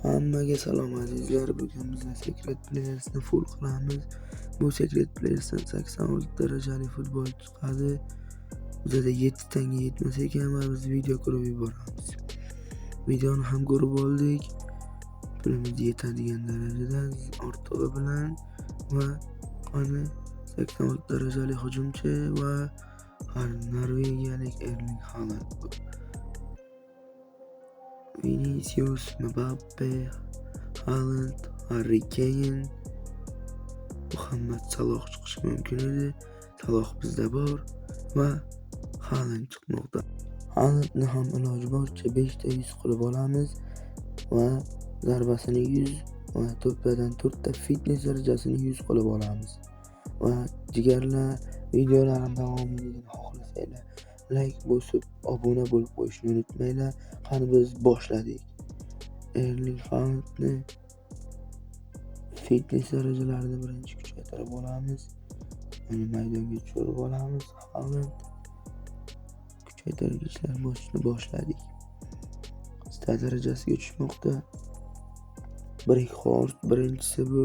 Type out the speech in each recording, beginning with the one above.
Hammaga salom azizlar. Bugun biz Secret Players'ni full qilamiz. Bu Secret Players'dan 86 darajali futbol chiqadi. Bizda 7 tanga yetmas ekan va biz video ko'rib yuboramiz. Videoni ham ko'rib oldik. Pulimiz yetadigan darajada ortig'i bilan va ana 86 darajali hujumchi va norvegiyalik Erling Haaland. Vinicius, Mbappe, Haaland, Harry Kane, Muhammad Saloh chiqishi mumkin edi. Saloh bizda bor va Haaland chiqmoqda. Haalandni ham iloji boricha 5 ta 100 qilib olamiz va zarbasini 100 va to'plardan 4 ta fitness darajasini 100 qilib olamiz. Va jigarlar, videolarim davomini xohlasanglar like bosib, obuna bo'lib qo'yishni unutmanglar. Qani biz boshladik. Erling Haalandni fitness darajalarini birinchi kuchaytirib olamiz. Uni maydonga tushirib olamiz. Haaland kuchaytirgichlar boshladik. Stat darajasiga tushmoqda. Breakhorst birinchisi bu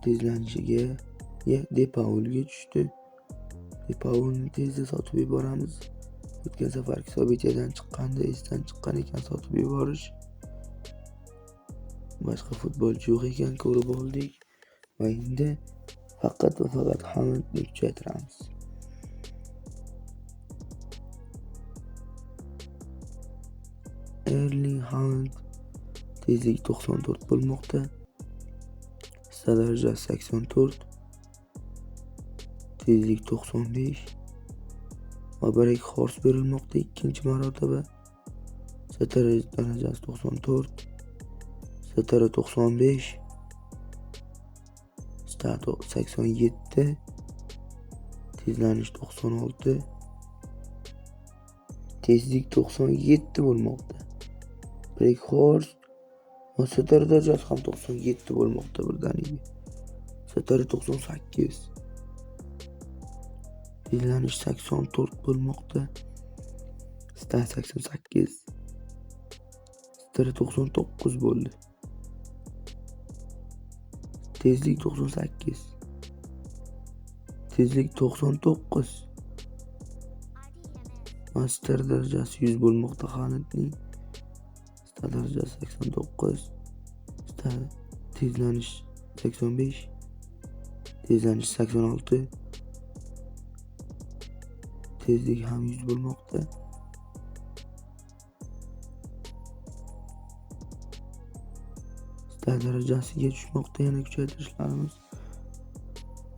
tezlanishiga Depaulga tushdi. Depaulni tezda sotib yuboramiz. O'tgan safargi Sobitiyadan chiqqanda esdan chiqqan ekan sotib yuborish. Boshqa futbolchi yo'q ekan, ko'rib oldik. Va endi faqat Haalandni kuchaytiramiz. Erling Haaland tezlik 94 bo'lmoqda. Stat darajasi 84. Tezlik 95. Va Breakhorst berilmoqda ikkinchi marotaba. Stat darajasi 94. Statari 95. Stat 87. Tezlanish 96. Tezlik 97 bo'lmoqda. Breakhorst va stat darajasi ham 97 bo'lmoqda birdaniga. Statari 98. Tezlanish 84 bo'lmoqda. Stat 88. Statari 99 bo'ldi. Tezlik 98. Tezlik 99. Va stat darajasi 100 bo'lmoqda Haalandning. Stat darajasi 89. Tezlanish 85. Tezlanish 86. Tezlik ham 100 bo'lmoqda. Stat darajasiga tushmoqda, yana kuchaytirishlarimiz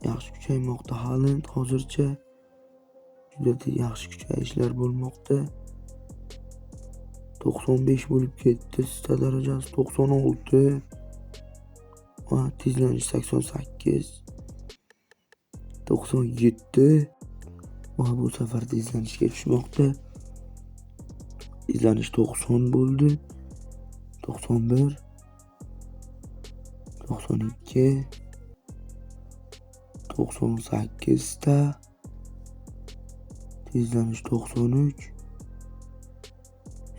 yaxshi kuchaymoqda. Haaland hozircha juda yaxshi kuchayishlar bo'lmoqda. 95 bo'lib ketdi. Stat darajasi 96 va tezlanish 88. 97 va bu safar tezlanishga tushmoqda. Tezlanish 90 bo'ldi. 91. 92. 98 ta. Tezlanish 93.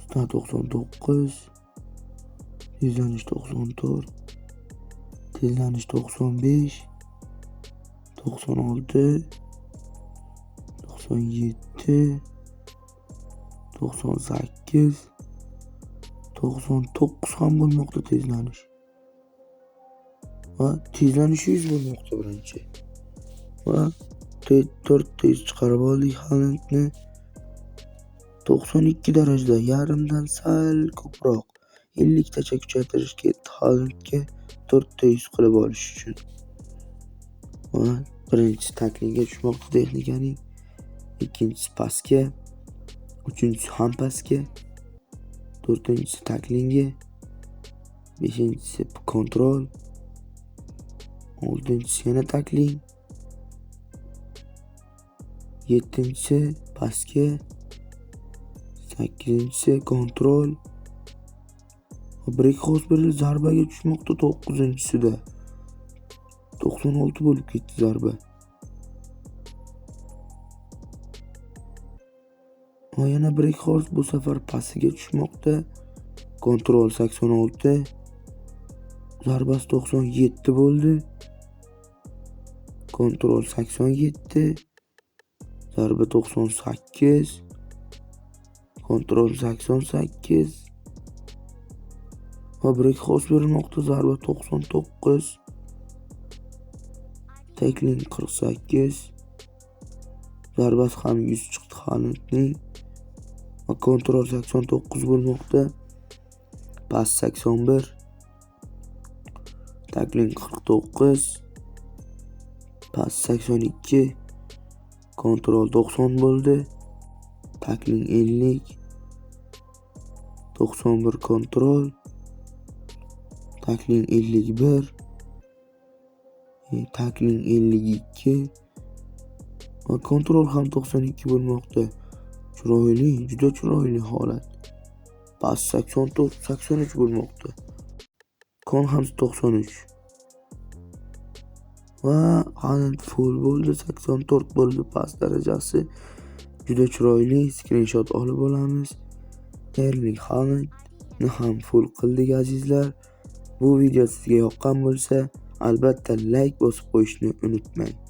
Stat 99. Tezlanish 94. Tezlanish 95. 96. 97. 98. 99 ham bo'lmoqda tezlanish. Va tezlanish 100 bo'lmoqda birinchi. Va 4 tez chiqarib oldik Haalandni. 92 darajada, yarimdan sal ko'proq 50 tacha kuchaytirish ketdi Haalandga 4 ta 100 qilib olish uchun. Va birinchisi taklingga tushmoqda texnikaning, ikkinchisi pasga, uchinchisi ham pasga, to'rtinchisi taklingga, beshinchisi kontrol, oltinchisi yana takling, yettinchisi pasga, sakkizinchisi kontrol. Breakhorst berilib zarbaga tushmoqda 9-sida. 96 bo'lib ketdi zarba. Va yana Breakhorst bu safar pasiga tushmoqda. Kontrol 86. Zarbasi 97 bo'ldi. Kontrol 87. Zarba 98. Kontrol 88. Va break xos berilmoqda. Zarba 99. Tackling 48. Zarbasi ham 100 chiqdi Haalandning. Va kontrol 89 bo'lmoqda. Pas 81. Tackling 49. Pas 82. Kontrol 90 bo'ldi. Tackling 50. 91 kontrol. Tackling 51. Tackling 52. Va kontrol ham 92 bo'lmoqda. Chiroyli, juda chiroyli holat. Pas 84, 83 bo'lmoqda. Kon ham 93. Va Haaland full bo'ldi, 84 bo'ldi pas darajasi. Juda chiroyli, screenshot olib olamiz. Erling Haalandni ham full qildik azizlar. Bu video sizga yoqqan bo'lsa, albatta like bosib qo'yishni unutmang.